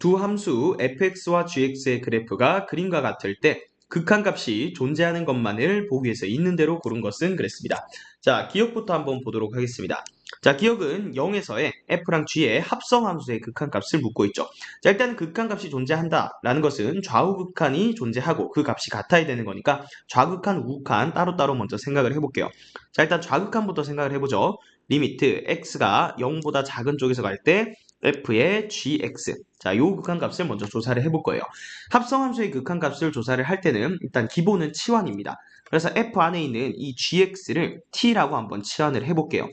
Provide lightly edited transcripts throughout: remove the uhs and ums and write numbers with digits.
두 함수 fx와 gx의 그래프가 그림과 같을 때 극한값이 존재하는 것만을 보기 위해서 있는 대로 고른 것은 그랬습니다. 자, 기억부터 한번 보도록 하겠습니다. 자, 기억은 0에서의 f랑 g의 합성함수의 극한값을 묻고 있죠. 자, 일단 극한값이 존재한다라는 것은 좌우 극한이 존재하고 그 값이 같아야 되는 거니까 좌극한, 우극한 따로따로 먼저 생각을 해볼게요. 자, 일단 좌극한부터 생각을 해보죠. 리미트 x가 0보다 작은 쪽에서 갈 때 f의 gx. 자, 요 극한값을 먼저 조사를 해볼 거예요. 합성함수의 극한값을 조사를 할 때는 일단 기본은 치환입니다. 그래서 f 안에 있는 이 gx를 t라고 한번 치환을 해볼게요.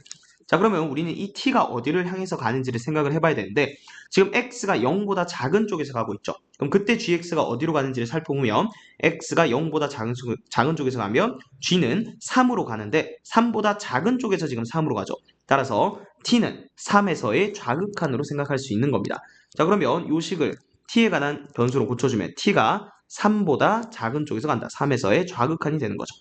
자, 그러면 우리는 이 t가 어디를 향해서 가는지를 생각을 해봐야 되는데 지금 x가 0보다 작은 쪽에서 가고 있죠. 그럼 그때 gx가 어디로 가는지를 살펴보면 x가 0보다 작은 쪽에서 가면 g는 3으로 가는데 3보다 작은 쪽에서 지금 3으로 가죠. 따라서 t는 3에서의 좌극한으로 생각할 수 있는 겁니다. 자, 그러면 이 식을 t에 관한 변수로 고쳐주면 t가 3보다 작은 쪽에서 간다. 3에서의 좌극한이 되는 거죠.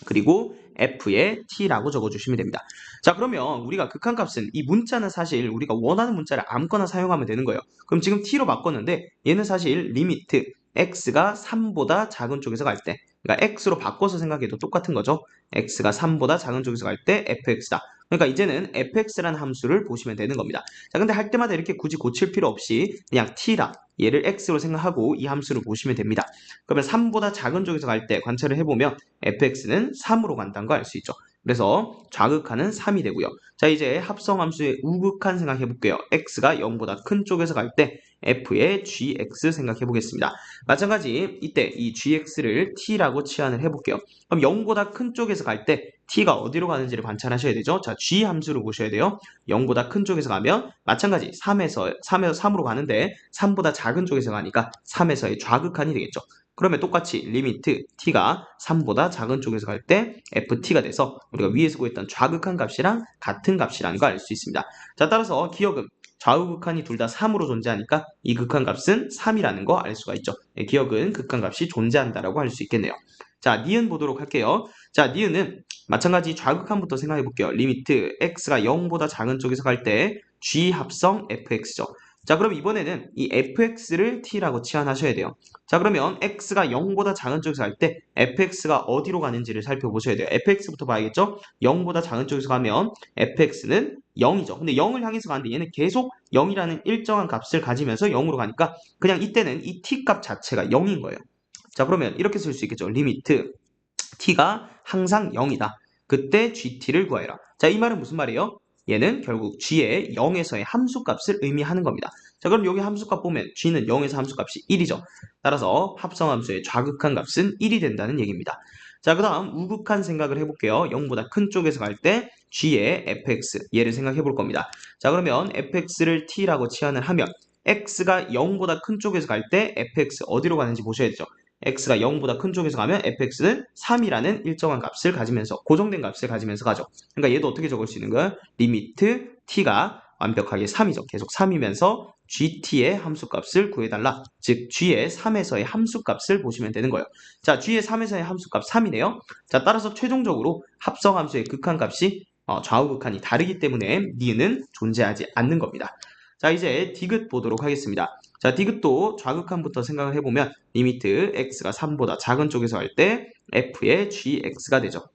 그리고 f의 t라고 적어주시면 됩니다. 자, 그러면 우리가 극한값은 이 문자는 사실 우리가 원하는 문자를 아무거나 사용하면 되는 거예요. 그럼 지금 t로 바꿨는데 얘는 사실 리미트 x가 3보다 작은 쪽에서 갈 때, 그러니까 x로 바꿔서 생각해도 똑같은 거죠. x가 3보다 작은 쪽에서 갈 때 fx다. 그러니까 이제는 fx라는 함수를 보시면 되는 겁니다. 자, 근데 할 때마다 이렇게 굳이 고칠 필요 없이 그냥 t라 얘를 x로 생각하고 이 함수를 보시면 됩니다. 그러면 3보다 작은 쪽에서 갈 때 관찰을 해보면 fx는 3으로 간다는 거 알 수 있죠. 그래서 좌극한은 3이 되고요. 자, 이제 합성함수의 우극한 생각해 볼게요. x가 0보다 큰 쪽에서 갈 때 f의 gx 생각해 보겠습니다. 마찬가지 이때 이 gx를 t라고 치환을 해볼게요. 그럼 0보다 큰 쪽에서 갈 때 t가 어디로 가는지를 관찰하셔야 되죠. 자, g 함수를 보셔야 돼요. 0보다 큰 쪽에서 가면 마찬가지 3으로 가는데 3보다 작은 쪽에서 가니까 3에서의 좌극한이 되겠죠. 그러면 똑같이 리미트 t가 3보다 작은 쪽에서 갈 때 ft가 돼서 우리가 위에서 구했던 좌극한 값이랑 같은 값이라는 걸 알 수 있습니다. 자, 따라서 기억은 좌우 극한이 둘 다 3으로 존재하니까 이 극한값은 3이라는 거 알 수가 있죠. 기억은 극한값이 존재한다라고 할 수 있겠네요. 자, 니은 보도록 할게요. 자, 니은은 마찬가지 좌극한부터 생각해 볼게요. 리미트 x가 0보다 작은 쪽에서 갈 때 g 합성 fx죠. 자, 그럼 이번에는 이 fx를 t라고 치환하셔야 돼요. 자, 그러면 x가 0보다 작은 쪽에서 갈 때 fx가 어디로 가는지를 살펴보셔야 돼요. fx부터 봐야겠죠? 0보다 작은 쪽에서 가면 fx는 0이죠. 근데 0을 향해서 가는데 얘는 계속 0이라는 일정한 값을 가지면서 0으로 가니까 그냥 이때는 이 t 값 자체가 0인 거예요. 자, 그러면 이렇게 쓸 수 있겠죠. 리미트 t가 항상 0이다. 그때 gt를 구하여라. 자, 이 말은 무슨 말이에요? 얘는 결국 g의 0에서의 함수값을 의미하는 겁니다. 자, 그럼 여기 함수값 보면 g는 0에서 함수값이 1이죠. 따라서 합성함수의 좌극한 값은 1이 된다는 얘기입니다. 자, 그 다음 우극한 생각을 해볼게요. 0보다 큰 쪽에서 갈 때 g의 fx 얘를 생각해 볼 겁니다. 자, 그러면 fx를 t라고 치환을 하면 x가 0보다 큰 쪽에서 갈 때 fx 어디로 가는지 보셔야 되죠. x가 0보다 큰 쪽에서 가면 fx는 3이라는 일정한 값을 가지면서 고정된 값을 가지면서 가죠. 그러니까 얘도 어떻게 적을 수 있는 거야? 리미트 t가 완벽하게 3이죠. 계속 3이면서 gt의 함수값을 구해달라. 즉 g의 3에서의 함수값을 보시면 되는 거예요. 자, g의 3에서의 함수값 3이네요. 자, 따라서 최종적으로 합성함수의 극한값이 좌우 극한이 다르기 때문에 니은은 존재하지 않는 겁니다. 자, 이제 디귿 보도록 하겠습니다. 자, 디귿도 좌극한부터 생각을 해보면 리미트 x가 3보다 작은 쪽에서 할 때 f의 gx가 되죠.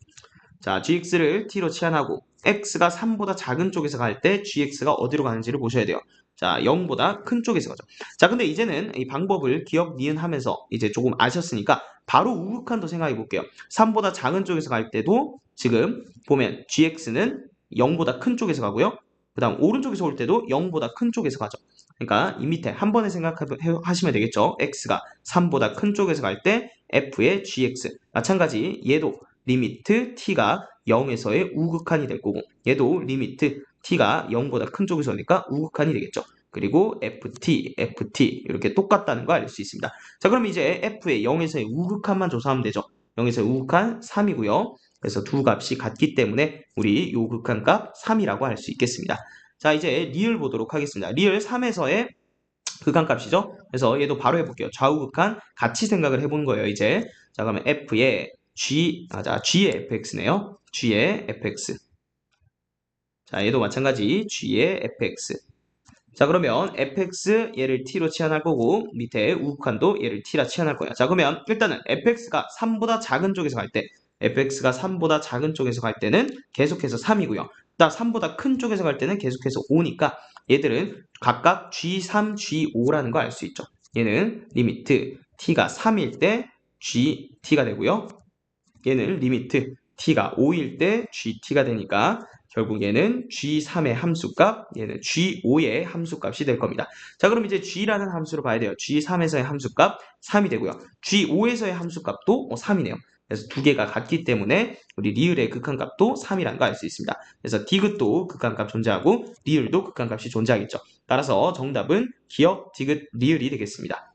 자, gx를 t로 치환하고 x가 3보다 작은 쪽에서 갈 때 gx가 어디로 가는지를 보셔야 돼요. 자, 0보다 큰 쪽에서 가죠. 자, 근데 이제는 이 방법을 기억, 니은 하면서 이제 조금 아셨으니까 바로 우극한도 생각해 볼게요. 3보다 작은 쪽에서 갈 때도 지금 보면 gx는 0보다 큰 쪽에서 가고요. 그 다음 오른쪽에서 올 때도 0보다 큰 쪽에서 가죠. 그러니까 이 밑에 한 번에 생각하시면 되겠죠. x가 3보다 큰 쪽에서 갈 때 f의 gx. 마찬가지 얘도 리미트 t가 0에서의 우극한이 될 거고 얘도 리미트 t가 0보다 큰 쪽에서 오니까 우극한이 되겠죠. 그리고 ft 이렇게 똑같다는 거 알 수 있습니다. 자, 그럼 이제 f의 0에서의 우극한만 조사하면 되죠. 0에서의 우극한 3이고요. 그래서 두 값이 같기 때문에 우리 요 극한값 3이라고 할 수 있겠습니다. 자, 이제 리을 보도록 하겠습니다. 리을 3에서의 극한값이죠. 그래서 얘도 바로 해볼게요. 좌우극한 같이 생각을 해본 거예요. 이제 자, 그러면 f의 g의 fx네요. g의 fx. 자, 얘도 마찬가지 g의 fx. 자, 그러면 fx 얘를 t로 치환할 거고 밑에 우극한도 얘를 t라 치환할 거야. 자, 그러면 일단은 fx가 3보다 작은 쪽에서 갈 때 fx가 3보다 작은 쪽에서 갈 때는 계속해서 3이고요. 딱 3보다 큰 쪽에서 갈 때는 계속해서 5니까 얘들은 각각 g3, g5라는 거 알 수 있죠. 얘는 리미트 t가 3일 때 gt가 되고요. 얘는 리미트 t가 5일 때 gt가 되니까 결국 얘는 g3의 함수값, 얘는 g5의 함수값이 될 겁니다. 자, 그럼 이제 g라는 함수로 봐야 돼요. g3에서의 함수값 3이 되고요. g5에서의 함수값도 3이네요. 그래서 두 개가 같기 때문에 우리 리을의 극한값도 3이라는 거 알 수 있습니다. 그래서 디귿도 극한값 존재하고 리을도 극한값이 존재하겠죠. 따라서 정답은 기역, 디귿, 리을이 되겠습니다.